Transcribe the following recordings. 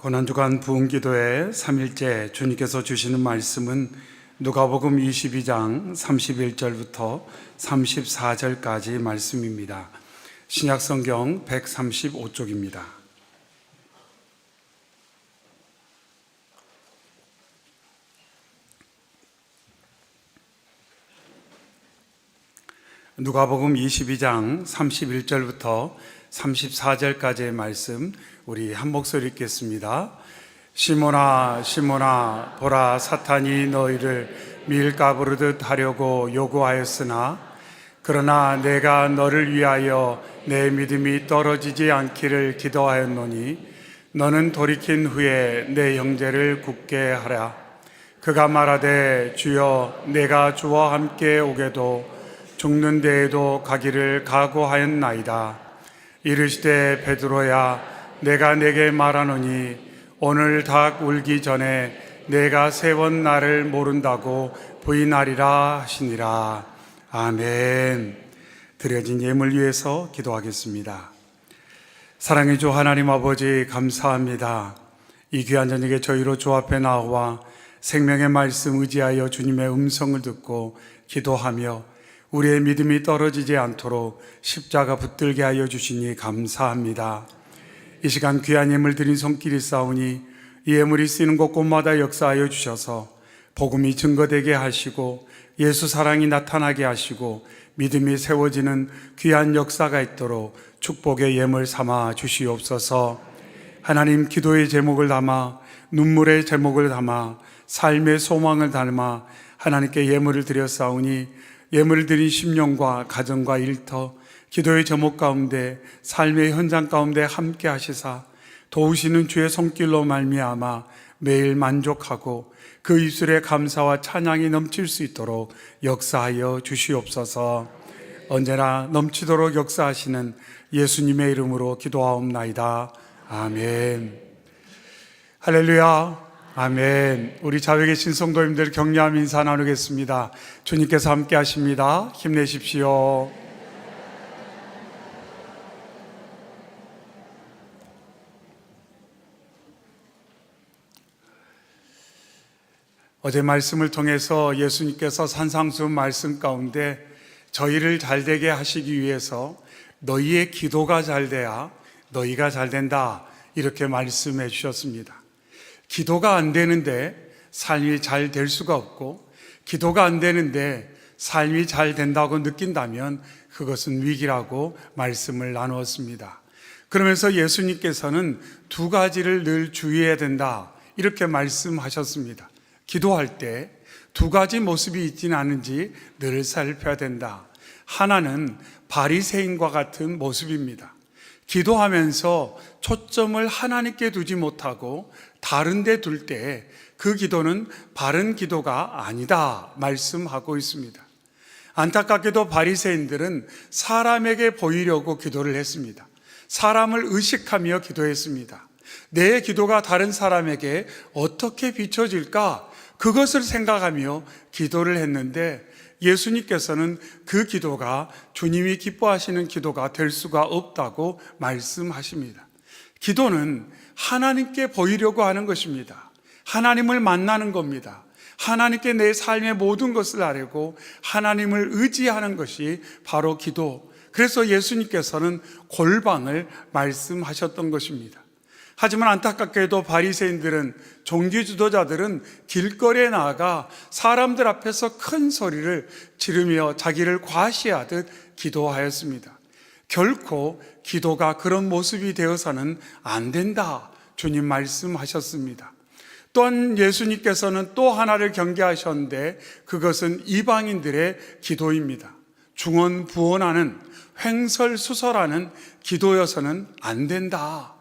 고난주간 부흥기도의 3일째 주님께서 주시는 말씀은 누가복음 22장 31절부터 34절까지 말씀입니다. 신약성경 135쪽입니다. 누가복음 22장 31절부터 34절까지의 말씀 우리 한 목소리 읽겠습니다. 시몬아 시몬아 보라, 사탄이 너희를 밀가부르듯 하려고 요구하였으나 그러나 내가 너를 위하여 내 믿음이 떨어지지 않기를 기도하였노니 너는 돌이킨 후에 내 형제를 굳게 하라. 그가 말하되 주여 내가 주와 함께 오게도 죽는 데에도 가기를 각오하였나이다. 이르시되 베드로야 내가 내게 말하노니 오늘 닭 울기 전에 내가 3번 나를 모른다고 부인하리라 하시니라. 아멘. 드려진 예물 위해서 기도하겠습니다. 사랑의 주 하나님 아버지, 감사합니다. 이 귀한 저녁에 저희로 주 앞에 나와 생명의 말씀 의지하여 주님의 음성을 듣고 기도하며 우리의 믿음이 떨어지지 않도록 십자가 붙들게 하여 주시니 감사합니다. 이 시간 귀한 예물 드린 손길이 싸우니 이 예물이 쓰이는 곳곳마다 역사하여 주셔서 복음이 증거되게 하시고 예수 사랑이 나타나게 하시고 믿음이 세워지는 귀한 역사가 있도록 축복의 예물 삼아 주시옵소서. 하나님, 기도의 제목을 담아 눈물의 제목을 담아 삶의 소망을 담아 하나님께 예물을 드려 싸우니 예물을 드린 심령과 가정과 일터 기도의 제목 가운데 삶의 현장 가운데 함께 하시사 도우시는 주의 손길로 말미암아 매일 만족하고 그 입술에 감사와 찬양이 넘칠 수 있도록 역사하여 주시옵소서. 언제나 넘치도록 역사하시는 예수님의 이름으로 기도하옵나이다. 아멘. 할렐루야. 아멘. 우리 자외 계신 성도님들 격려함 인사 나누겠습니다. 주님께서 함께 하십니다. 힘내십시오. 어제 말씀을 통해서 예수님께서 산상수훈 말씀 가운데 저희를 잘되게 하시기 위해서 너희의 기도가 잘돼야 너희가 잘된다, 이렇게 말씀해 주셨습니다. 기도가 안 되는데 삶이 잘 될 수가 없고, 기도가 안 되는데 삶이 잘 된다고 느낀다면 그것은 위기라고 말씀을 나누었습니다. 그러면서 예수님께서는 2가지를 늘 주의해야 된다, 이렇게 말씀하셨습니다. 기도할 때 2가지 모습이 있지는 않은지 늘 살펴야 된다. 하나는 바리새인과 같은 모습입니다. 기도하면서 초점을 하나님께 두지 못하고 다른 데 둘 때 그 기도는 바른 기도가 아니다 말씀하고 있습니다. 안타깝게도 바리새인들은 사람에게 보이려고 기도를 했습니다. 사람을 의식하며 기도했습니다. 내 기도가 다른 사람에게 어떻게 비춰질까, 그것을 생각하며 기도를 했는데 예수님께서는 그 기도가 주님이 기뻐하시는 기도가 될 수가 없다고 말씀하십니다. 기도는 하나님께 보이려고 하는 것입니다. 하나님을 만나는 겁니다. 하나님께 내 삶의 모든 것을 아뢰고 하나님을 의지하는 것이 바로 기도. 그래서 예수님께서는 골방을 말씀하셨던 것입니다. 하지만 안타깝게도 바리새인들은, 종교 지도자들은 길거리에 나아가 사람들 앞에서 큰 소리를 지르며 자기를 과시하듯 기도하였습니다. 결코 기도가 그런 모습이 되어서는 안 된다, 주님 말씀하셨습니다. 또한 예수님께서는 또 하나를 경계하셨는데 그것은 이방인들의 기도입니다. 중언부언하는, 횡설수설하는 기도여서는 안 된다.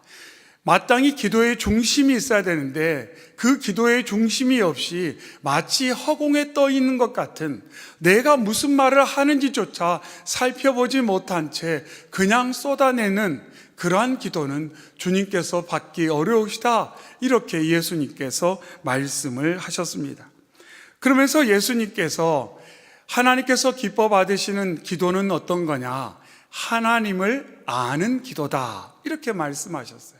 마땅히 기도의 중심이 있어야 되는데 그 기도의 중심이 없이 마치 허공에 떠 있는 것 같은, 내가 무슨 말을 하는지조차 살펴보지 못한 채 그냥 쏟아내는 그러한 기도는 주님께서 받기 어려우시다, 이렇게 예수님께서 말씀을 하셨습니다. 그러면서 예수님께서 하나님께서 기뻐 받으시는 기도는 어떤 거냐? 하나님을 아는 기도다, 이렇게 말씀하셨어요.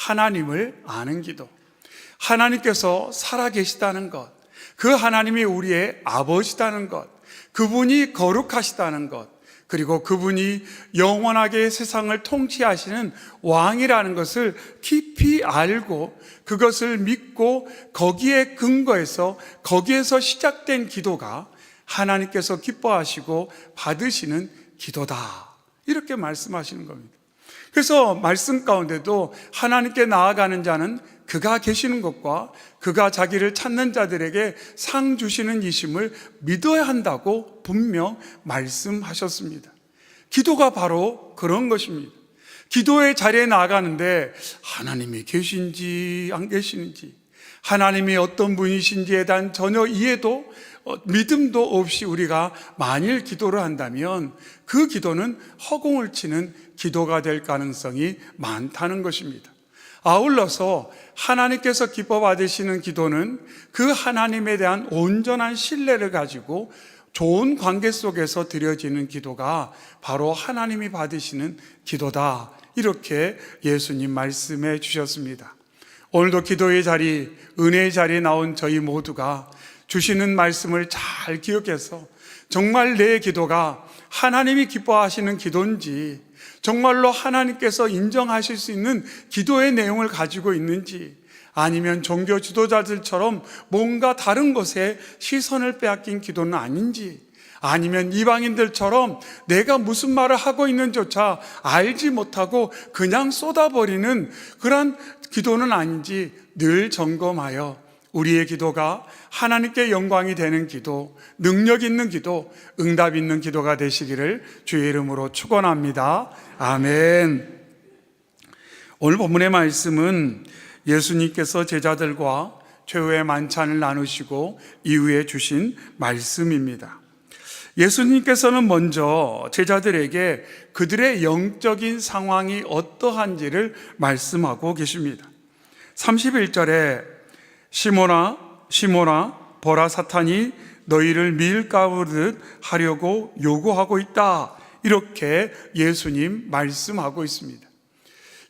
하나님을 아는 기도, 하나님께서 살아계시다는 것, 그 하나님이 우리의 아버지다는 것, 그분이 거룩하시다는 것, 그리고 그분이 영원하게 세상을 통치하시는 왕이라는 것을 깊이 알고 그것을 믿고 거기에 근거해서 거기에서 시작된 기도가 하나님께서 기뻐하시고 받으시는 기도다, 이렇게 말씀하시는 겁니다. 그래서 말씀 가운데도 하나님께 나아가는 자는 그가 계시는 것과 그가 자기를 찾는 자들에게 상 주시는 이심을 믿어야 한다고 분명 말씀하셨습니다. 기도가 바로 그런 것입니다. 기도의 자리에 나아가는데 하나님이 계신지 안 계시는지, 하나님이 어떤 분이신지에 대한 전혀 이해도 믿음도 없이 우리가 만일 기도를 한다면 그 기도는 허공을 치는 기도가 될 가능성이 많다는 것입니다. 아울러서 하나님께서 기뻐 받으시는 기도는 그 하나님에 대한 온전한 신뢰를 가지고 좋은 관계 속에서 드려지는 기도가 바로 하나님이 받으시는 기도다, 이렇게 예수님 말씀해 주셨습니다. 오늘도 기도의 자리, 은혜의 자리에 나온 저희 모두가 주시는 말씀을 잘 기억해서 정말 내 기도가 하나님이 기뻐하시는 기도인지, 정말로 하나님께서 인정하실 수 있는 기도의 내용을 가지고 있는지, 아니면 종교 지도자들처럼 뭔가 다른 것에 시선을 빼앗긴 기도는 아닌지, 아니면 이방인들처럼 내가 무슨 말을 하고 있는지조차 알지 못하고 그냥 쏟아버리는 그런 기도는 아닌지 늘 점검하여 우리의 기도가 하나님께 영광이 되는 기도, 능력 있는 기도, 응답 있는 기도가 되시기를 주의 이름으로 축원합니다. 아멘. 오늘 본문의 말씀은 예수님께서 제자들과 최후의 만찬을 나누시고 이후에 주신 말씀입니다. 예수님께서는 먼저 제자들에게 그들의 영적인 상황이 어떠한지를 말씀하고 계십니다. 31절에 시몬아 시몬아 보라, 사탄이 너희를 밀가부르듯 하려고 요구하고 있다, 이렇게 예수님 말씀하고 있습니다.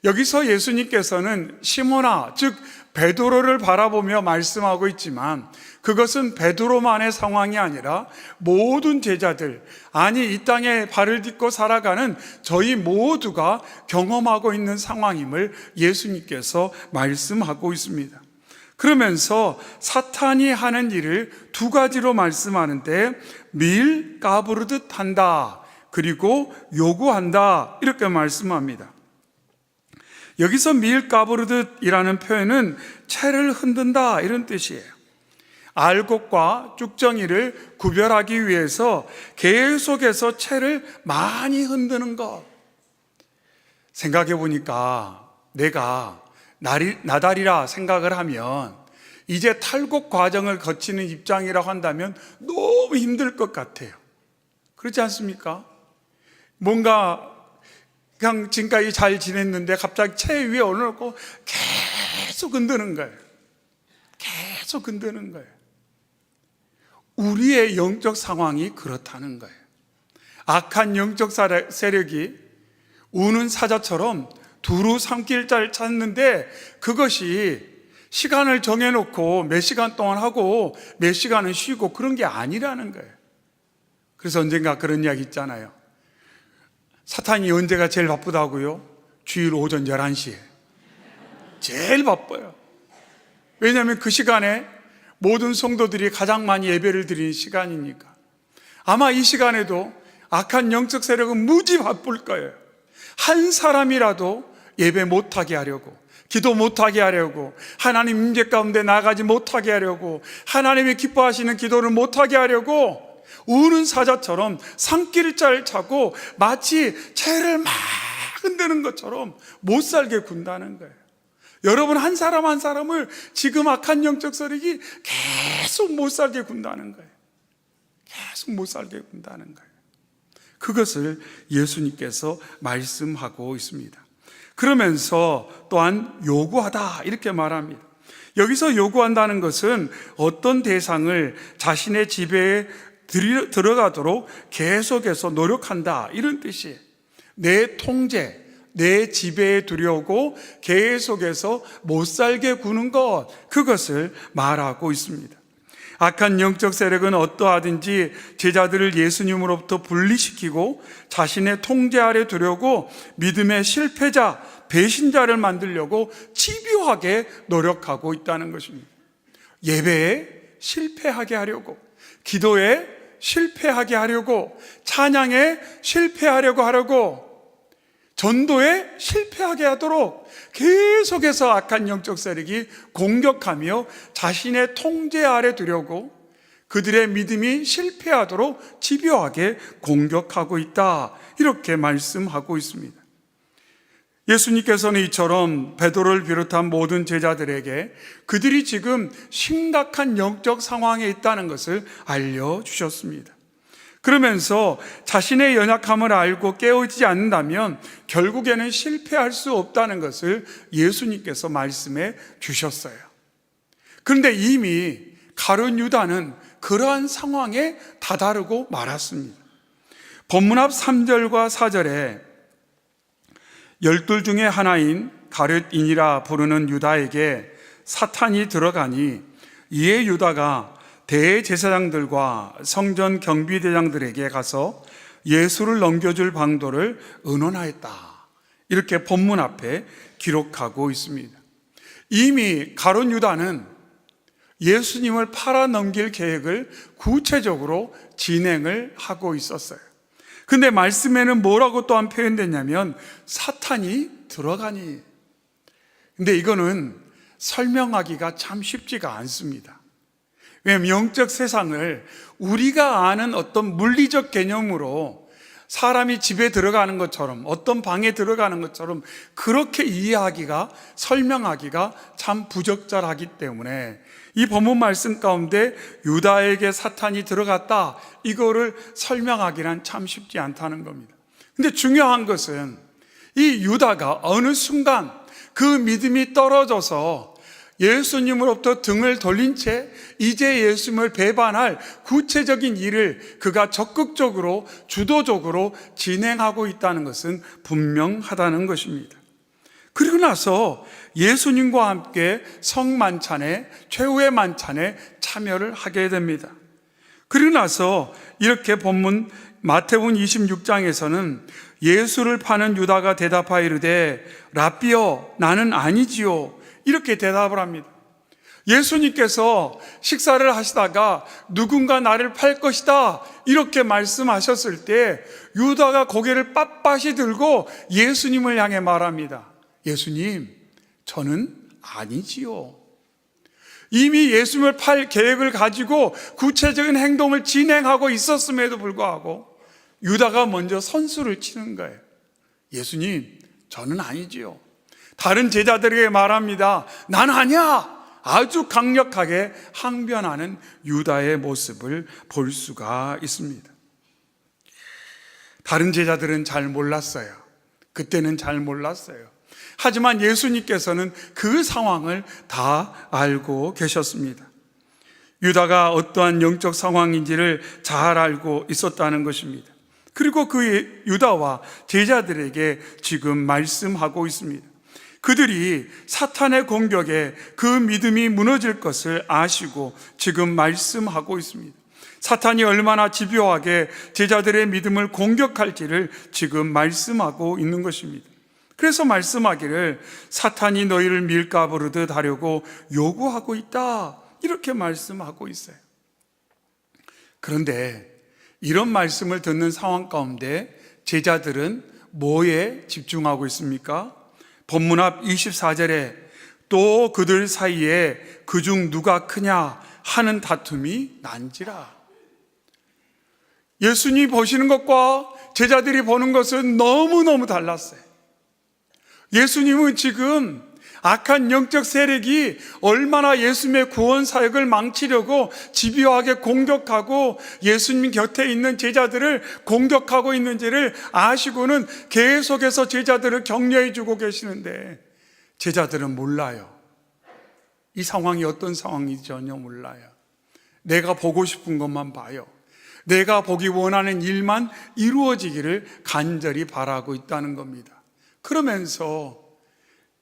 여기서 예수님께서는 시몬아, 즉 베드로를 바라보며 말씀하고 있지만 그것은 베드로만의 상황이 아니라 모든 제자들, 아니 이 땅에 발을 딛고 살아가는 저희 모두가 경험하고 있는 상황임을 예수님께서 말씀하고 있습니다. 그러면서 사탄이 하는 일을 두 가지로 말씀하는데 밀 까부르듯 한다, 그리고 요구한다, 이렇게 말씀합니다. 여기서 밀 까부르듯이라는 표현은 채를 흔든다, 이런 뜻이에요. 알곡과 쭉정이를 구별하기 위해서 계속해서 채를 많이 흔드는 것. 생각해 보니까 내가 나달이라 생각을 하면 이제 탈곡 과정을 거치는 입장이라고 한다면 너무 힘들 것 같아요. 그렇지 않습니까? 뭔가 그냥 지금까지 잘 지냈는데 갑자기 채 위에 올려놓고 계속 흔드는 거예요. 계속 흔드는 거예요. 우리의 영적 상황이 그렇다는 거예요. 악한 영적 세력이 우는 사자처럼 두루 삼킬 자를 찾는데 그것이 시간을 정해놓고 몇 시간 동안 하고 몇 시간은 쉬고 그런 게 아니라는 거예요. 그래서 언젠가 그런 이야기 있잖아요. 사탄이 언제가 제일 바쁘다고요? 주일 오전 11시에 제일 바빠요. 왜냐하면 그 시간에 모든 성도들이 가장 많이 예배를 드리는 시간이니까. 아마 이 시간에도 악한 영적 세력은 무지 바쁠 거예요. 한 사람이라도 예배 못하게 하려고, 기도 못하게 하려고, 하나님 임재 가운데 나가지 못하게 하려고, 하나님이 기뻐하시는 기도를 못하게 하려고 우는 사자처럼 산길자를 차고 마치 채를 막 흔드는 것처럼 못 살게 군다는 거예요. 여러분, 한 사람 한 사람을 지금 악한 영적 세력이 계속 못 살게 군다는 거예요. 계속 못 살게 군다는 거예요. 그것을 예수님께서 말씀하고 있습니다. 그러면서 또한 요구하다, 이렇게 말합니다. 여기서 요구한다는 것은 어떤 대상을 자신의 지배에 들어가도록 계속해서 노력한다, 이런 뜻이에요. 내 통제, 내 지배에 두려우고 계속해서 못살게 구는 것, 그것을 말하고 있습니다. 악한 영적 세력은 어떠하든지 제자들을 예수님으로부터 분리시키고 자신의 통제 아래 두려고 믿음의 실패자, 배신자를 만들려고 집요하게 노력하고 있다는 것입니다. 예배에 실패하게 하려고, 기도에 실패하게 하려고, 찬양에 실패하려고 하려고, 전도에 실패하게 하도록 계속해서 악한 영적 세력이 공격하며 자신의 통제 아래 두려고 그들의 믿음이 실패하도록 집요하게 공격하고 있다, 이렇게 말씀하고 있습니다. 예수님께서는 이처럼 베드로를 비롯한 모든 제자들에게 그들이 지금 심각한 영적 상황에 있다는 것을 알려주셨습니다. 그러면서 자신의 연약함을 알고 깨어지지 않는다면 결국에는 실패할 수 없다는 것을 예수님께서 말씀해 주셨어요. 그런데 이미 가룟 유다는 그러한 상황에 다다르고 말았습니다. 본문 앞 3절과 4절에 12 중에 하나인 가룟인이라 부르는 유다에게 사탄이 들어가니 이에 유다가 대제사장들과 성전 경비대장들에게 가서 예수를 넘겨줄 방도를 의논하였다, 이렇게 본문 앞에 기록하고 있습니다. 이미 가룟 유다는 예수님을 팔아 넘길 계획을 구체적으로 진행을 하고 있었어요. 근데 말씀에는 뭐라고 또한 표현됐냐면 사탄이 들어가니. 근데 이거는 설명하기가 참 쉽지가 않습니다. 왜냐하면 영적 세상을 우리가 아는 어떤 물리적 개념으로 사람이 집에 들어가는 것처럼, 어떤 방에 들어가는 것처럼 그렇게 이해하기가, 설명하기가 참 부적절하기 때문에 이 본문 말씀 가운데 유다에게 사탄이 들어갔다, 이거를 설명하기란 참 쉽지 않다는 겁니다. 근데 중요한 것은 이 유다가 어느 순간 그 믿음이 떨어져서 예수님으로부터 등을 돌린 채 이제 예수님을 배반할 구체적인 일을 그가 적극적으로, 주도적으로 진행하고 있다는 것은 분명하다는 것입니다. 그리고 나서 예수님과 함께 성만찬에, 최후의 만찬에 참여를 하게 됩니다. 그리고 나서 이렇게 본문 마태복음 26장에서는 예수를 파는 유다가 대답하여 이르되 랍비여 나는 아니지요, 이렇게 대답을 합니다. 예수님께서 식사를 하시다가 누군가 나를 팔 것이다, 이렇게 말씀하셨을 때 유다가 고개를 빳빳이 들고 예수님을 향해 말합니다. 예수님, 저는 아니지요. 이미 예수님을 팔 계획을 가지고 구체적인 행동을 진행하고 있었음에도 불구하고 유다가 먼저 선수를 치는 거예요. 예수님, 저는 아니지요. 다른 제자들에게 말합니다. 난 아니야. 아주 강력하게 항변하는 유다의 모습을 볼 수가 있습니다. 다른 제자들은 잘 몰랐어요. 그때는 잘 몰랐어요. 하지만 예수님께서는 그 상황을 다 알고 계셨습니다. 유다가 어떠한 영적 상황인지를 잘 알고 있었다는 것입니다. 그리고 그 유다와 제자들에게 지금 말씀하고 있습니다. 그들이 사탄의 공격에 그 믿음이 무너질 것을 아시고 지금 말씀하고 있습니다. 사탄이 얼마나 집요하게 제자들의 믿음을 공격할지를 지금 말씀하고 있는 것입니다. 그래서 말씀하기를 사탄이 너희를 밀가부르듯 하려고 요구하고 있다, 이렇게 말씀하고 있어요. 그런데 이런 말씀을 듣는 상황 가운데 제자들은 뭐에 집중하고 있습니까? 본문 앞 24절에 또 그들 사이에 그중 누가 크냐 하는 다툼이 난지라. 예수님이 보시는 것과 제자들이 보는 것은 너무너무 달랐어요. 예수님은 지금 악한 영적 세력이 얼마나 예수님의 구원 사역을 망치려고 집요하게 공격하고 예수님 곁에 있는 제자들을 공격하고 있는지를 아시고는 계속해서 제자들을 격려해 주고 계시는데 제자들은 몰라요. 이 상황이 어떤 상황인지 전혀 몰라요. 내가 보고 싶은 것만 봐요. 내가 보기 원하는 일만 이루어지기를 간절히 바라고 있다는 겁니다. 그러면서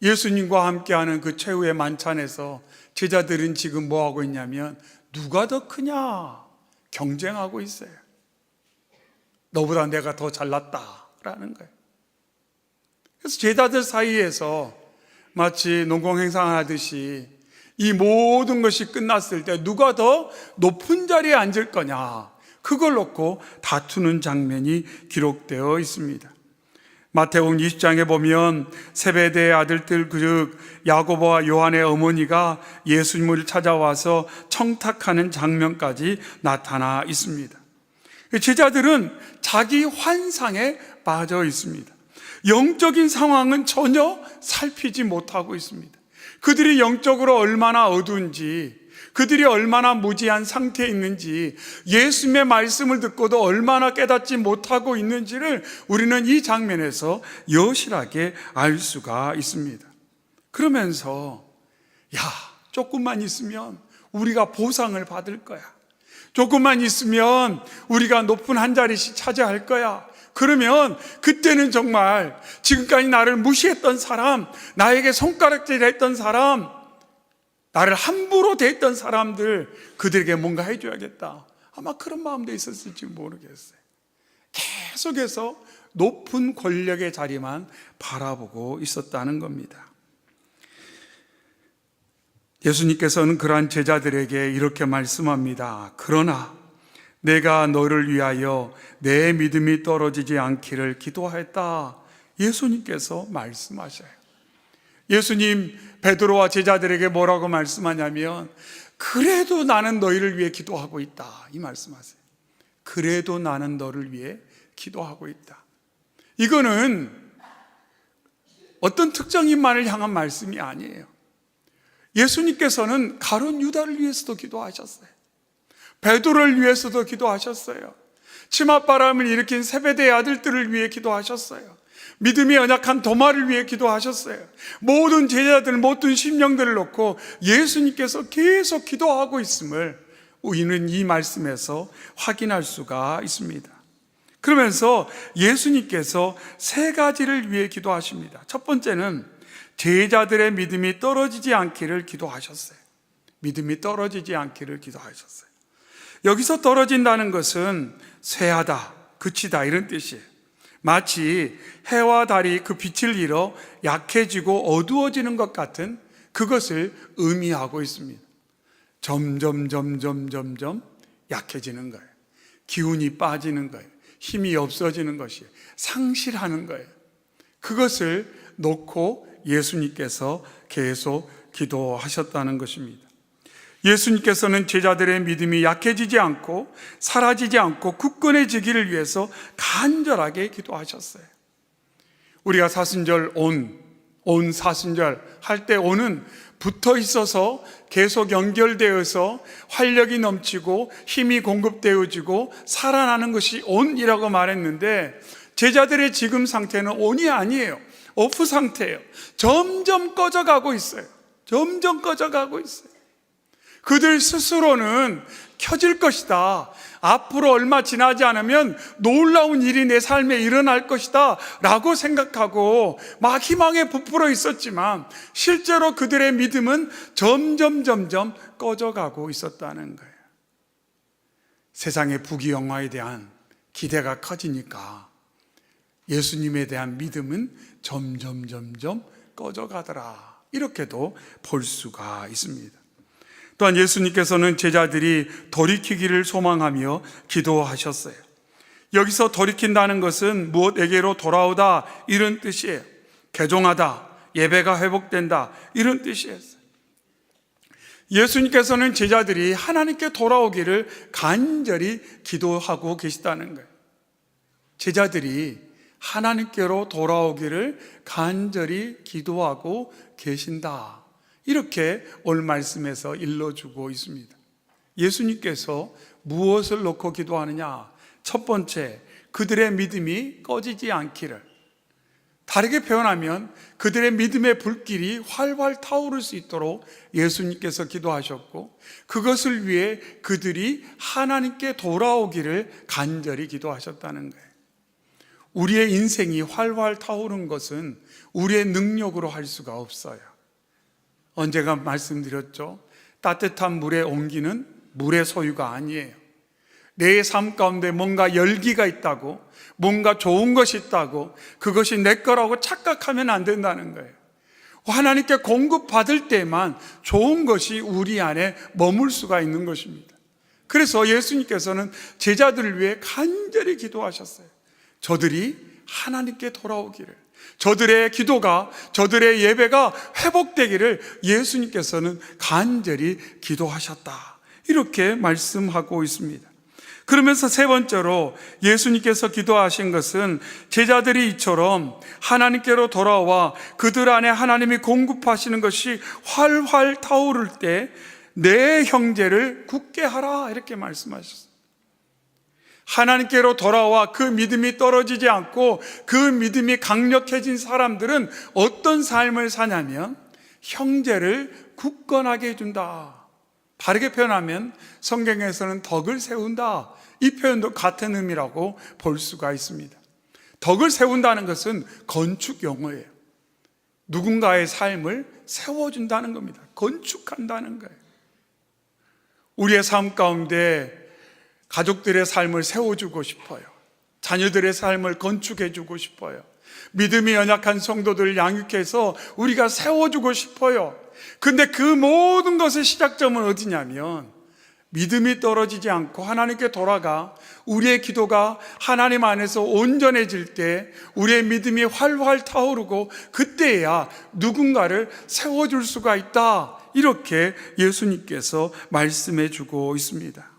예수님과 함께하는 그 최후의 만찬에서 제자들은 지금 뭐 하고 있냐면 누가 더 크냐 경쟁하고 있어요. 너보다 내가 더 잘났다라는 거예요. 그래서 제자들 사이에서 마치 농공행상하듯이 이 모든 것이 끝났을 때 누가 더 높은 자리에 앉을 거냐, 그걸 놓고 다투는 장면이 기록되어 있습니다. 마태복음 20장에 보면 세베대의 아들들 즉 야고보와 요한의 어머니가 예수님을 찾아와서 청탁하는 장면까지 나타나 있습니다. 제자들은 자기 환상에 빠져 있습니다. 영적인 상황은 전혀 살피지 못하고 있습니다. 그들이 영적으로 얼마나 어두운지, 그들이 얼마나 무지한 상태에 있는지, 예수님의 말씀을 듣고도 얼마나 깨닫지 못하고 있는지를 우리는 이 장면에서 여실하게 알 수가 있습니다. 그러면서 조금만 있으면 우리가 보상을 받을 거야. 조금만 있으면 우리가 높은 한 자리씩 차지할 거야. 그러면 그때는 정말 지금까지 나를 무시했던 사람, 나에게 손가락질했던 사람, 나를 함부로 대했던 사람들, 그들에게 뭔가 해줘야겠다. 아마 그런 마음도 있었을지 모르겠어요. 계속해서 높은 권력의 자리만 바라보고 있었다는 겁니다. 예수님께서는 그러한 제자들에게 이렇게 말씀합니다. 그러나 내가 너를 위하여 내 믿음이 떨어지지 않기를 기도하였다. 예수님께서 말씀하셔요. 예수님 베드로와 제자들에게 뭐라고 말씀하냐면 그래도 나는 너희를 위해 기도하고 있다, 이 말씀하세요. 그래도 나는 너를 위해 기도하고 있다. 이거는 어떤 특정 인물을 향한 말씀이 아니에요. 예수님께서는 가룟 유다를 위해서도 기도하셨어요. 베드로를 위해서도 기도하셨어요. 치맛바람을 일으킨 세베대의 아들들을 위해 기도하셨어요. 믿음이 연약한 도마를 위해 기도하셨어요. 모든 제자들, 모든 심령들을 놓고 예수님께서 계속 기도하고 있음을 우리는 이 말씀에서 확인할 수가 있습니다. 그러면서 예수님께서 세 가지를 위해 기도하십니다. 첫 번째는 제자들의 믿음이 떨어지지 않기를 기도하셨어요. 믿음이 떨어지지 않기를 기도하셨어요. 여기서 떨어진다는 것은 쇠하다, 그치다 이런 뜻이에요. 마치 해와 달이 그 빛을 잃어 약해지고 어두워지는 것 같은 그것을 의미하고 있습니다. 점점 약해지는 거예요. 기운이 빠지는 거예요. 힘이 없어지는 것이에요. 상실하는 거예요. 그것을 놓고 예수님께서 계속 기도하셨다는 것입니다. 예수님께서는 제자들의 믿음이 약해지지 않고 사라지지 않고 굳건해지기를 위해서 간절하게 기도하셨어요. 우리가 사순절 온 사순절 할 때 온은 붙어 있어서 계속 연결되어서 활력이 넘치고 힘이 공급되어지고 살아나는 것이 온이라고 말했는데 제자들의 지금 상태는 온이 아니에요. 오프 상태예요. 점점 꺼져가고 있어요. 점점 꺼져가고 있어요. 그들 스스로는 켜질 것이다. 앞으로 얼마 지나지 않으면 놀라운 일이 내 삶에 일어날 것이다 라고 생각하고 막 희망에 부풀어 있었지만 실제로 그들의 믿음은 점점 꺼져가고 있었다는 거예요. 세상의 부귀영화에 대한 기대가 커지니까 예수님에 대한 믿음은 점점 꺼져가더라, 이렇게도 볼 수가 있습니다. 또한 예수님께서는 제자들이 돌이키기를 소망하며 기도하셨어요. 여기서 돌이킨다는 것은 무엇에게로 돌아오다 이런 뜻이에요. 개종하다, 예배가 회복된다 이런 뜻이었어요. 예수님께서는 제자들이 하나님께 돌아오기를 간절히 기도하고 계시다는 거예요. 제자들이 하나님께로 돌아오기를 간절히 기도하고 계신다, 이렇게 오늘 말씀에서 일러주고 있습니다. 예수님께서 무엇을 놓고 기도하느냐? 첫 번째, 그들의 믿음이 꺼지지 않기를. 다르게 표현하면 그들의 믿음의 불길이 활활 타오를 수 있도록 예수님께서 기도하셨고, 그것을 위해 그들이 하나님께 돌아오기를 간절히 기도하셨다는 거예요. 우리의 인생이 활활 타오른 것은 우리의 능력으로 할 수가 없어요. 언제가 말씀드렸죠? 따뜻한 물에 옮기는 물의 소유가 아니에요. 내 삶 가운데 뭔가 열기가 있다고, 뭔가 좋은 것이 있다고, 그것이 내 거라고 착각하면 안 된다는 거예요. 하나님께 공급받을 때만 좋은 것이 우리 안에 머물 수가 있는 것입니다. 그래서 예수님께서는 제자들을 위해 간절히 기도하셨어요. 저들이 하나님께 돌아오기를, 저들의 기도가, 저들의 예배가 회복되기를 예수님께서는 간절히 기도하셨다, 이렇게 말씀하고 있습니다. 그러면서 세 번째로 예수님께서 기도하신 것은 제자들이 이처럼 하나님께로 돌아와 그들 안에 하나님이 공급하시는 것이 활활 타오를 때 내 형제를 굳게 하라, 이렇게 말씀하셨어요. 하나님께로 돌아와 그 믿음이 떨어지지 않고 그 믿음이 강력해진 사람들은 어떤 삶을 사냐면 형제를 굳건하게 해준다. 바르게 표현하면 성경에서는 덕을 세운다, 이 표현도 같은 의미라고 볼 수가 있습니다. 덕을 세운다는 것은 건축 용어예요. 누군가의 삶을 세워준다는 겁니다. 건축한다는 거예요. 우리의 삶 가운데 가족들의 삶을 세워주고 싶어요. 자녀들의 삶을 건축해주고 싶어요. 믿음이 연약한 성도들을 양육해서 우리가 세워주고 싶어요. 근데 그 모든 것의 시작점은 어디냐면 믿음이 떨어지지 않고 하나님께 돌아가 우리의 기도가 하나님 안에서 온전해질 때 우리의 믿음이 활활 타오르고 그때야 누군가를 세워줄 수가 있다, 이렇게 예수님께서 말씀해 주고 있습니다.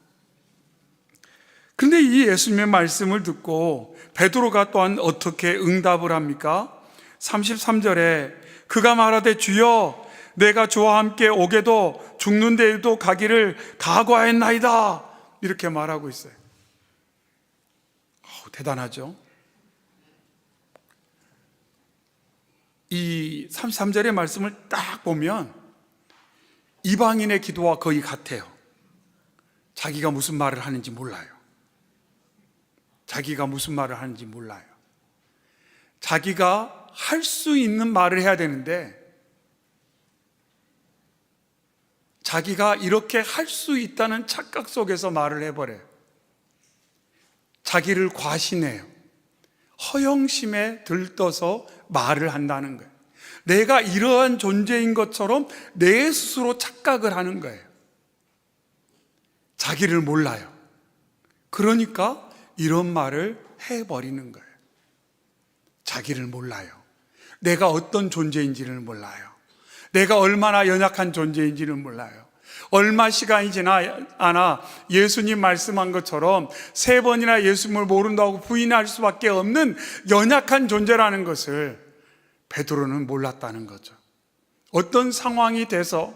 그런데 이 예수님의 말씀을 듣고 베드로가 또한 어떻게 응답을 합니까? 33절에 그가 말하되 주여 내가 주와 함께 오게도 죽는 데에도 가기를 각오하였나이다, 이렇게 말하고 있어요. 대단하죠? 이 33절의 말씀을 딱 보면 이방인의 기도와 거의 같아요. 자기가 무슨 말을 하는지 몰라요. 자기가 무슨 말을 하는지 몰라요. 자기가 할 수 있는 말을 해야 되는데 자기가 이렇게 할 수 있다는 착각 속에서 말을 해버려요. 자기를 과신해요. 허영심에 들떠서 말을 한다는 거예요. 내가 이러한 존재인 것처럼 내 스스로 착각을 하는 거예요. 자기를 몰라요. 그러니까 이런 말을 해버리는 거예요. 자기를 몰라요. 내가 어떤 존재인지를 몰라요. 내가 얼마나 연약한 존재인지를 몰라요. 얼마 시간이 지나 않아 예수님 말씀한 것처럼 3번이나 예수님을 모른다고 부인할 수밖에 없는 연약한 존재라는 것을 베드로는 몰랐다는 거죠. 어떤 상황이 돼서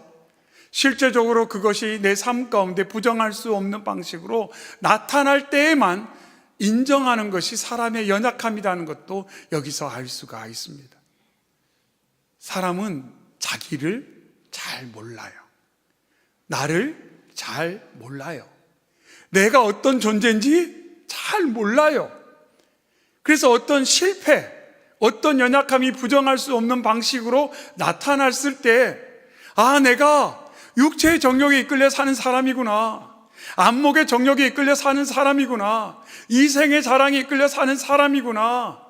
실제적으로 그것이 내 삶 가운데 부정할 수 없는 방식으로 나타날 때에만 인정하는 것이 사람의 연약함이라는 것도 여기서 알 수가 있습니다. 사람은 자기를 잘 몰라요. 나를 잘 몰라요. 내가 어떤 존재인지 잘 몰라요. 그래서 어떤 실패, 어떤 연약함이 부정할 수 없는 방식으로 나타났을 때, 아, 내가 육체의 정욕에 이끌려 사는 사람이구나, 안목의 정욕에 이끌려 사는 사람이구나, 이생의 자랑에 이끌려 사는 사람이구나,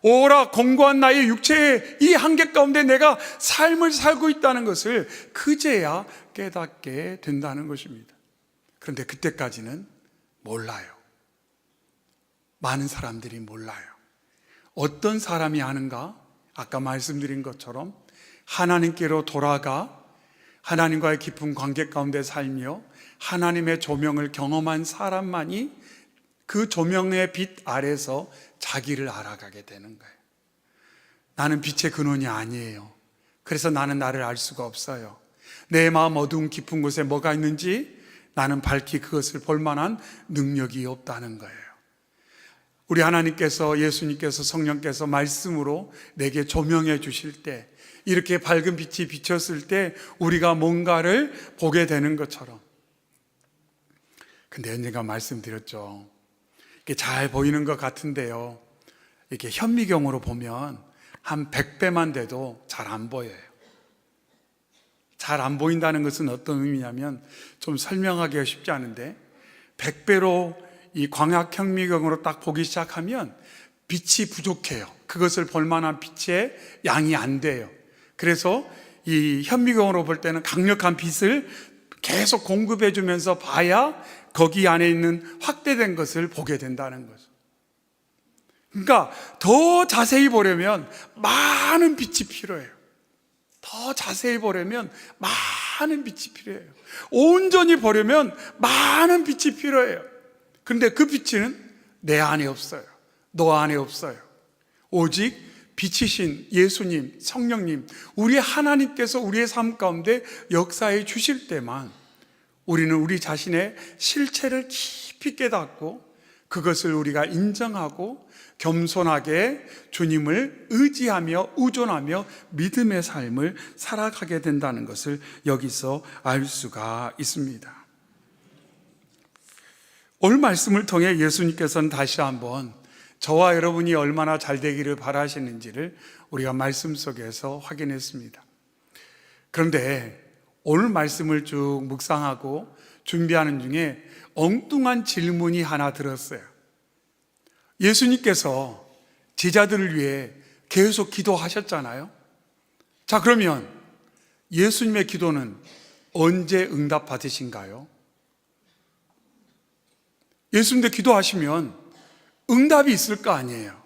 오라 공고한 나의 육체의 이 한계 가운데 내가 삶을 살고 있다는 것을 그제야 깨닫게 된다는 것입니다. 그런데 그때까지는 몰라요. 많은 사람들이 몰라요. 어떤 사람이 아는가? 아까 말씀드린 것처럼 하나님께로 돌아가 하나님과의 깊은 관계 가운데 살며 하나님의 조명을 경험한 사람만이 그 조명의 빛 아래서 자기를 알아가게 되는 거예요. 나는 빛의 근원이 아니에요. 그래서 나는 나를 알 수가 없어요. 내 마음 어두운 깊은 곳에 뭐가 있는지 나는 밝히 그것을 볼 만한 능력이 없다는 거예요. 우리 하나님께서, 예수님께서, 성령께서 말씀으로 내게 조명해 주실 때, 이렇게 밝은 빛이 비쳤을 때 우리가 뭔가를 보게 되는 것처럼. 근데 언젠가 말씀드렸죠. 이게 잘 보이는 것 같은데요, 이렇게 현미경으로 보면 한 100배만 돼도 잘 안 보여요. 잘 안 보인다는 것은 어떤 의미냐면, 좀 설명하기가 쉽지 않은데, 100배로 이 광학 현미경으로 딱 보기 시작하면 빛이 부족해요. 그것을 볼 만한 빛의 양이 안 돼요. 그래서 이 현미경으로 볼 때는 강력한 빛을 계속 공급해 주면서 봐야 거기 안에 있는 확대된 것을 보게 된다는 거죠. 그러니까 더 자세히 보려면 많은 빛이 필요해요. 더 자세히 보려면 많은 빛이 필요해요. 온전히 보려면 많은 빛이 필요해요. 그런데 그 빛은 내 안에 없어요. 너 안에 없어요. 오직 빛이신 예수님, 성령님, 우리 하나님께서 우리의 삶 가운데 역사해 주실 때만 우리는 우리 자신의 실체를 깊이 깨닫고 그것을 우리가 인정하고 겸손하게 주님을 의지하며 의존하며 믿음의 삶을 살아가게 된다는 것을 여기서 알 수가 있습니다. 오늘 말씀을 통해 예수님께서는 다시 한번 저와 여러분이 얼마나 잘 되기를 바라시는지를 우리가 말씀 속에서 확인했습니다. 그런데 오늘 말씀을 쭉 묵상하고 준비하는 중에 엉뚱한 질문이 하나 들었어요. 예수님께서 제자들을 위해 계속 기도하셨잖아요. 자, 그러면 예수님의 기도는 언제 응답받으신가요? 예수님도 기도하시면 응답이 있을 거 아니에요.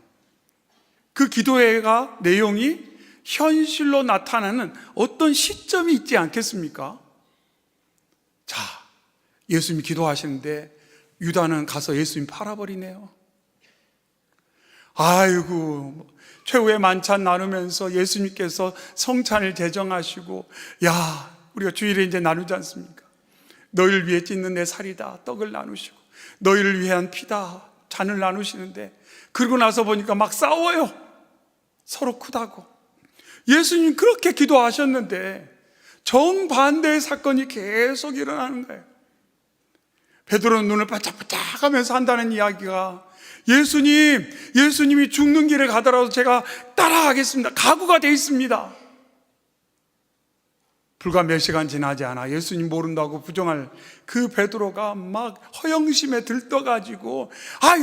그 기도회가 내용이 현실로 나타나는 어떤 시점이 있지 않겠습니까? 자, 예수님이 기도하시는데 유다는 가서 예수님 팔아버리네요. 아이고, 최후의 만찬 나누면서 예수님께서 성찬을 제정하시고, 야, 우리가 주일에 이제 나누지 않습니까? 너희를 위해 찢는 내 살이다, 떡을 나누시고, 너희를 위한 피다, 잔을 나누시는데, 그러고 나서 보니까 막 싸워요. 서로 크다고. 예수님 그렇게 기도하셨는데 정반대의 사건이 계속 일어나는 거예요. 베드로는 눈을 바짝바짝 하면서 한다는 이야기가, 예수님이 죽는 길에 가더라도 제가 따라가겠습니다. 각오가 돼 있습니다. 불과 몇 시간 지나지 않아 예수님 모른다고 부정할 그 베드로가 막 허영심에 들떠가지고,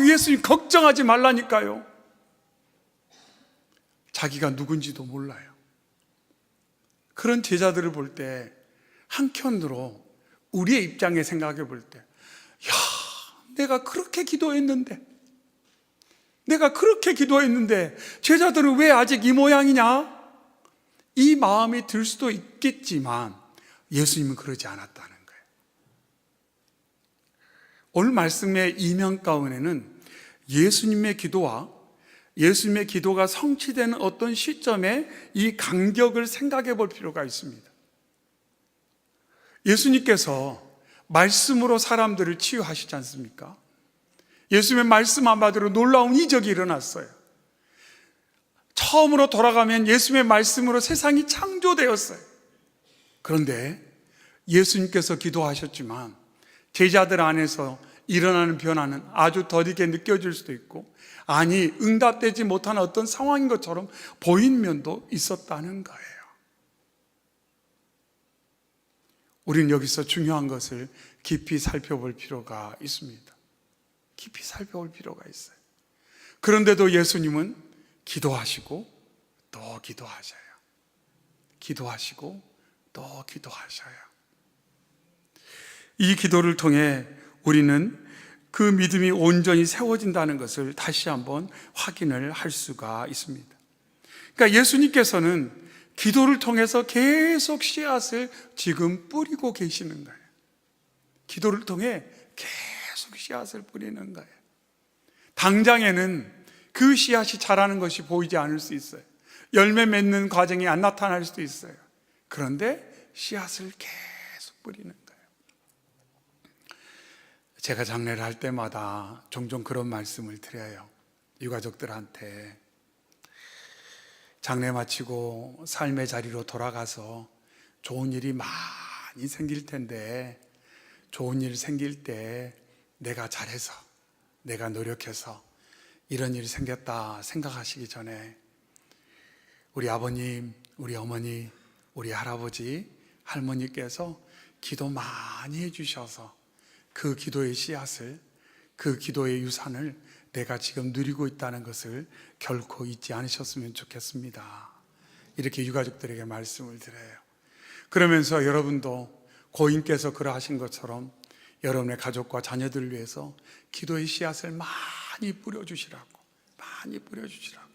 예수님 걱정하지 말라니까요. 자기가 누군지도 몰라요. 그런 제자들을 볼 때 한편으로 우리의 입장에 생각해 볼 때, 내가 그렇게 기도했는데 제자들은 왜 아직 이 모양이냐? 이 마음이 들 수도 있겠지만 예수님은 그러지 않았다는 거예요. 오늘 말씀의 이면 가운데는 예수님의 기도와 예수님의 기도가 성취되는 어떤 시점에 이 간격을 생각해 볼 필요가 있습니다. 예수님께서 말씀으로 사람들을 치유하시지 않습니까? 예수님의 말씀 한마디로 놀라운 이적이 일어났어요. 처음으로 돌아가면 예수님의 말씀으로 세상이 창조되었어요. 그런데 예수님께서 기도하셨지만 제자들 안에서 일어나는 변화는 아주 더디게 느껴질 수도 있고, 아니 응답되지 못한 어떤 상황인 것처럼 보인 면도 있었다는 거예요. 우리는 여기서 중요한 것을 깊이 살펴볼 필요가 있습니다. 깊이 살펴볼 필요가 있어요. 그런데도 예수님은 기도하시고 또 기도하셔요. 기도하시고 또 기도하셔요. 이 기도를 통해 우리는 그 믿음이 온전히 세워진다는 것을 다시 한번 확인을 할 수가 있습니다. 그러니까 예수님께서는 기도를 통해서 계속 씨앗을 지금 뿌리고 계시는 거예요. 기도를 통해 계속 씨앗을 뿌리는 거예요. 당장에는 그 씨앗이 자라는 것이 보이지 않을 수 있어요. 열매 맺는 과정이 안 나타날 수도 있어요. 그런데 씨앗을 계속 뿌리는 거예요. 제가 장례를 할 때마다 종종 그런 말씀을 드려요. 유가족들한테. 장례 마치고 삶의 자리로 돌아가서 좋은 일이 많이 생길 텐데, 좋은 일 생길 때 내가 잘해서, 내가 노력해서 이런 일이 생겼다 생각하시기 전에 우리 아버님, 우리 어머니, 우리 할아버지, 할머니께서 기도 많이 해주셔서 그 기도의 씨앗을, 그 기도의 유산을 내가 지금 누리고 있다는 것을 결코 잊지 않으셨으면 좋겠습니다. 이렇게 유가족들에게 말씀을 드려요. 그러면서 여러분도 고인께서 그러하신 것처럼 여러분의 가족과 자녀들을 위해서 기도의 씨앗을 많이 뿌려주시라고, 많이 뿌려주시라고.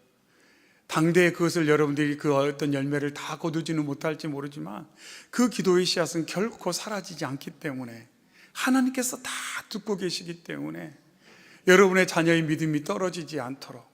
당대에 그것을 여러분들이 그 어떤 열매를 다 거두지는 못할지 모르지만 그 기도의 씨앗은 결코 사라지지 않기 때문에, 하나님께서 다 듣고 계시기 때문에 여러분의 자녀의 믿음이 떨어지지 않도록,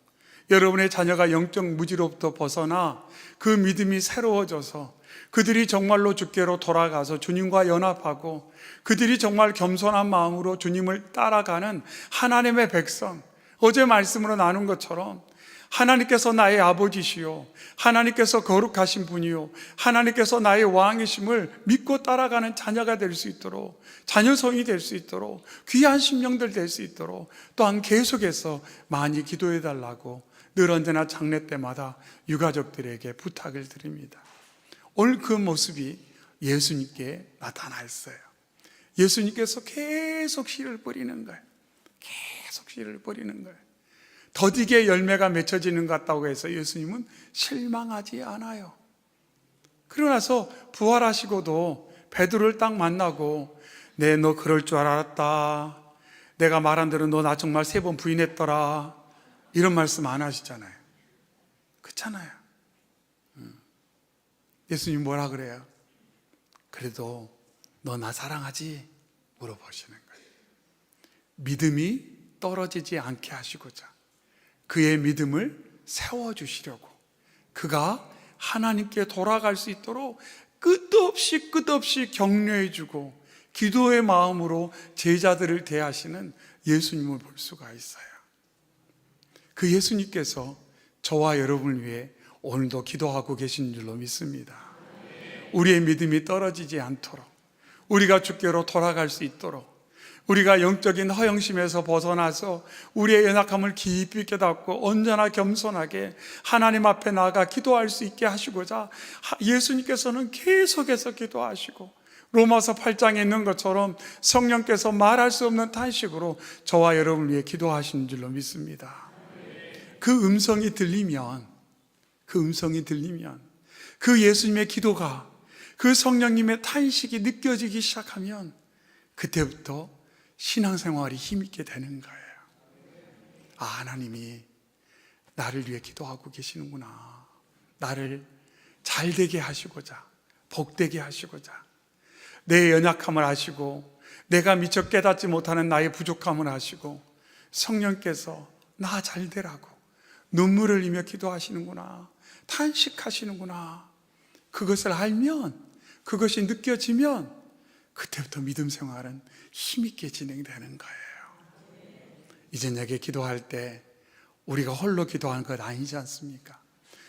여러분의 자녀가 영적 무지로부터 벗어나 그 믿음이 새로워져서 그들이 정말로 주께로 돌아가서 주님과 연합하고 그들이 정말 겸손한 마음으로 주님을 따라가는 하나님의 백성, 어제 말씀으로 나눈 것처럼 하나님께서 나의 아버지시요, 하나님께서 거룩하신 분이요, 하나님께서 나의 왕이심을 믿고 따라가는 자녀가 될 수 있도록, 자녀성이 될 수 있도록, 귀한 심령들 될 수 있도록 또한 계속해서 많이 기도해 달라고 늘 언제나 장례 때마다 유가족들에게 부탁을 드립니다. 오늘 그 모습이 예수님께 나타났어요. 예수님께서 계속 씨를 뿌리는 거예요. 계속 씨를 뿌리는 거예요. 더디게 열매가 맺혀지는 것 같다고 해서 예수님은 실망하지 않아요. 그러고 나서 부활하시고도 베드로를 딱 만나고, 네, 너 그럴 줄 알았다, 내가 말한 대로 너 나 정말 3번 부인했더라, 이런 말씀 안 하시잖아요. 그렇잖아요. 예수님 뭐라 그래요? 그래도 너 나 사랑하지? 물어보시는 거예요. 믿음이 떨어지지 않게 하시고자 그의 믿음을 세워주시려고, 그가 하나님께 돌아갈 수 있도록 끝없이 격려해주고 기도의 마음으로 제자들을 대하시는 예수님을 볼 수가 있어요. 그 예수님께서 저와 여러분을 위해 오늘도 기도하고 계신 줄로 믿습니다. 우리의 믿음이 떨어지지 않도록, 우리가 주께로 돌아갈 수 있도록, 우리가 영적인 허영심에서 벗어나서 우리의 연약함을 깊이 깨닫고 언제나 겸손하게 하나님 앞에 나아가 기도할 수 있게 하시고자 예수님께서는 계속해서 기도하시고, 로마서 8장에 있는 것처럼 성령께서 말할 수 없는 탄식으로 저와 여러분을 위해 기도하시는 줄로 믿습니다. 그 음성이 들리면, 그 예수님의 기도가, 그 성령님의 탄식이 느껴지기 시작하면 그때부터 신앙생활이 힘있게 되는 거예요. 아, 하나님이 나를 위해 기도하고 계시는구나. 나를 잘 되게 하시고자, 복되게 하시고자, 내 연약함을 아시고 내가 미처 깨닫지 못하는 나의 부족함을 아시고 성령께서 나 잘 되라고 눈물을 흘리며 기도하시는구나, 탄식하시는구나. 그것을 알면, 그것이 느껴지면 그때부터 믿음 생활은 힘있게 진행되는 거예요. 이 저녁에 기도할 때 우리가 홀로 기도하는 것 아니지 않습니까?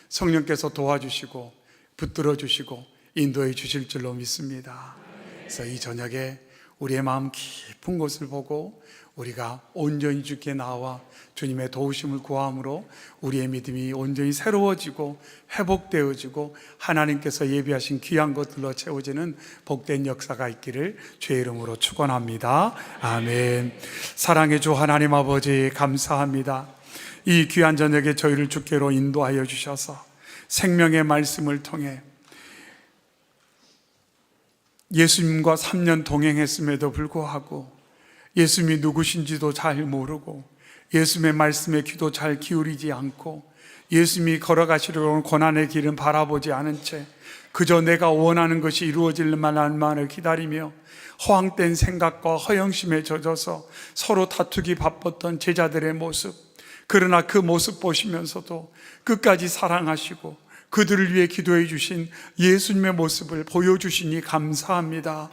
성령께서 도와주시고 붙들어 주시고 인도해 주실 줄로 믿습니다. 그래서 이 저녁에 우리의 마음 깊은 곳을 보고 우리가 온전히 주께 나와 주님의 도우심을 구함으로 우리의 믿음이 온전히 새로워지고 회복되어지고 하나님께서 예비하신 귀한 것들로 채워지는 복된 역사가 있기를 주의 이름으로 축원합니다. 아멘. 사랑의 주 하나님 아버지, 감사합니다. 이 귀한 저녁에 저희를 주께로 인도하여 주셔서 생명의 말씀을 통해 예수님과 3년 동행했음에도 불구하고 예수님이 누구신지도 잘 모르고 예수님의 말씀에 귀도 잘 기울이지 않고 예수님이 걸어가시려고 하는 고난의 길은 바라보지 않은 채 그저 내가 원하는 것이 이루어질 만을 기다리며 허황된 생각과 허영심에 젖어서 서로 다투기 바빴던 제자들의 모습, 그러나 그 모습 보시면서도 끝까지 사랑하시고 그들을 위해 기도해 주신 예수님의 모습을 보여주시니 감사합니다.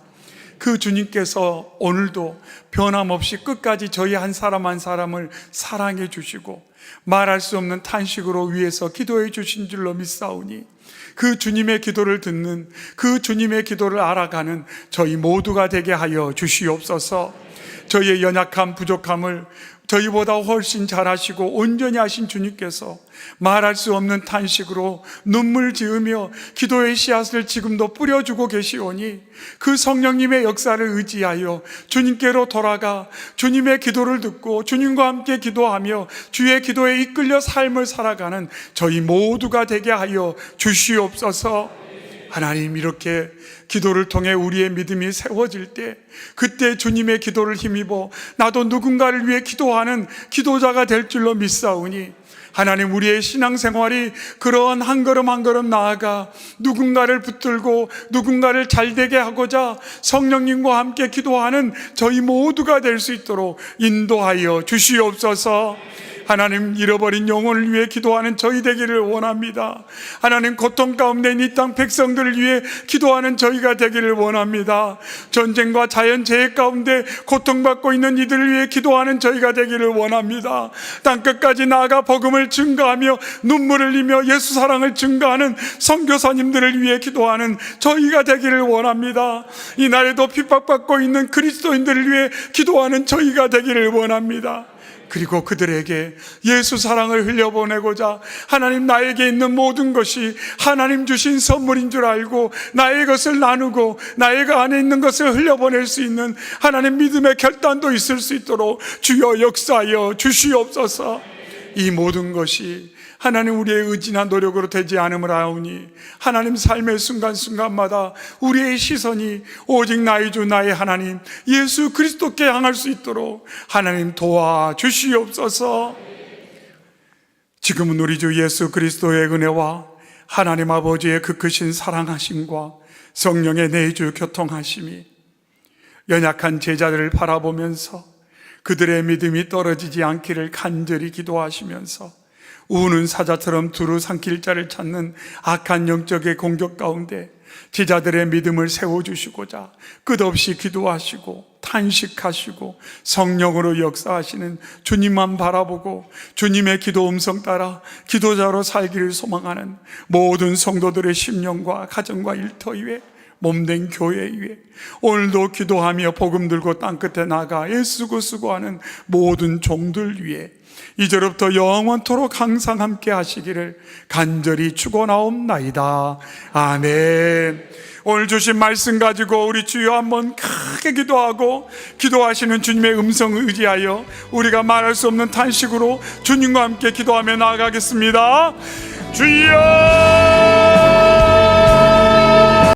그 주님께서 오늘도 변함없이 끝까지 저희 한 사람 한 사람을 사랑해 주시고 말할 수 없는 탄식으로 위해서 기도해 주신 줄로 믿사오니 그 주님의 기도를 듣는, 그 주님의 기도를 알아가는 저희 모두가 되게 하여 주시옵소서. 저희의 연약함, 부족함을 저희보다 훨씬 잘하시고 온전히 하신 주님께서 말할 수 없는 탄식으로 눈물 지으며 기도의 씨앗을 지금도 뿌려주고 계시오니 그 성령님의 역사를 의지하여 주님께로 돌아가 주님의 기도를 듣고 주님과 함께 기도하며 주의 기도에 이끌려 삶을 살아가는 저희 모두가 되게 하여 주시옵소서. 하나님, 이렇게 기도를 통해 우리의 믿음이 세워질 때 그때 주님의 기도를 힘입어 나도 누군가를 위해 기도하는 기도자가 될 줄로 믿사오니 하나님, 우리의 신앙생활이 그런 한 걸음 한 걸음 나아가 누군가를 붙들고 누군가를 잘되게 하고자 성령님과 함께 기도하는 저희 모두가 될 수 있도록 인도하여 주시옵소서. 하나님, 잃어버린 영혼을 위해 기도하는 저희 되기를 원합니다. 하나님, 고통 가운데 이 땅 백성들을 위해 기도하는 저희가 되기를 원합니다. 전쟁과 자연재해 가운데 고통받고 있는 이들을 위해 기도하는 저희가 되기를 원합니다. 땅끝까지 나아가 복음을 증거하며 눈물을 흘리며 예수 사랑을 증거하는 선교사님들을 위해 기도하는 저희가 되기를 원합니다. 이날에도 핍박받고 있는 그리스도인들을 위해 기도하는 저희가 되기를 원합니다. 그리고 그들에게 예수 사랑을 흘려보내고자 하나님, 나에게 있는 모든 것이 하나님 주신 선물인 줄 알고 나의 것을 나누고 나의 안에 있는 것을 흘려보낼 수 있는 하나님 믿음의 결단도 있을 수 있도록 주여 역사하여 주시옵소서. 이 모든 것이 하나님 우리의 의지나 노력으로 되지 않음을 아오니 하나님, 삶의 순간순간마다 우리의 시선이 오직 나의 주 나의 하나님 예수 그리스도께 향할 수 있도록 하나님 도와주시옵소서. 지금은 우리 주 예수 그리스도의 은혜와 하나님 아버지의 그 크신 사랑하심과 성령의 내주 교통하심이 연약한 제자들을 바라보면서 그들의 믿음이 떨어지지 않기를 간절히 기도하시면서 우는 사자처럼 두루 삼킬 자를 찾는 악한 영적의 공격 가운데 제자들의 믿음을 세워주시고자 끝없이 기도하시고 탄식하시고 성령으로 역사하시는 주님만 바라보고 주님의 기도 음성 따라 기도자로 살기를 소망하는 모든 성도들의 심령과 가정과 일터 위에 몸된 교회 위에 오늘도 기도하며 복음 들고 땅끝에 나가 애쓰고 수고하는 모든 종들 위에 이제부터 영원토록 항상 함께 하시기를 간절히 축원하옵나이다. 아멘. 오늘 주신 말씀 가지고 우리 주여 한번 크게 기도하고 기도하시는 주님의 음성을 의지하여 우리가 말할 수 없는 탄식으로 주님과 함께 기도하며 나아가겠습니다. 주여!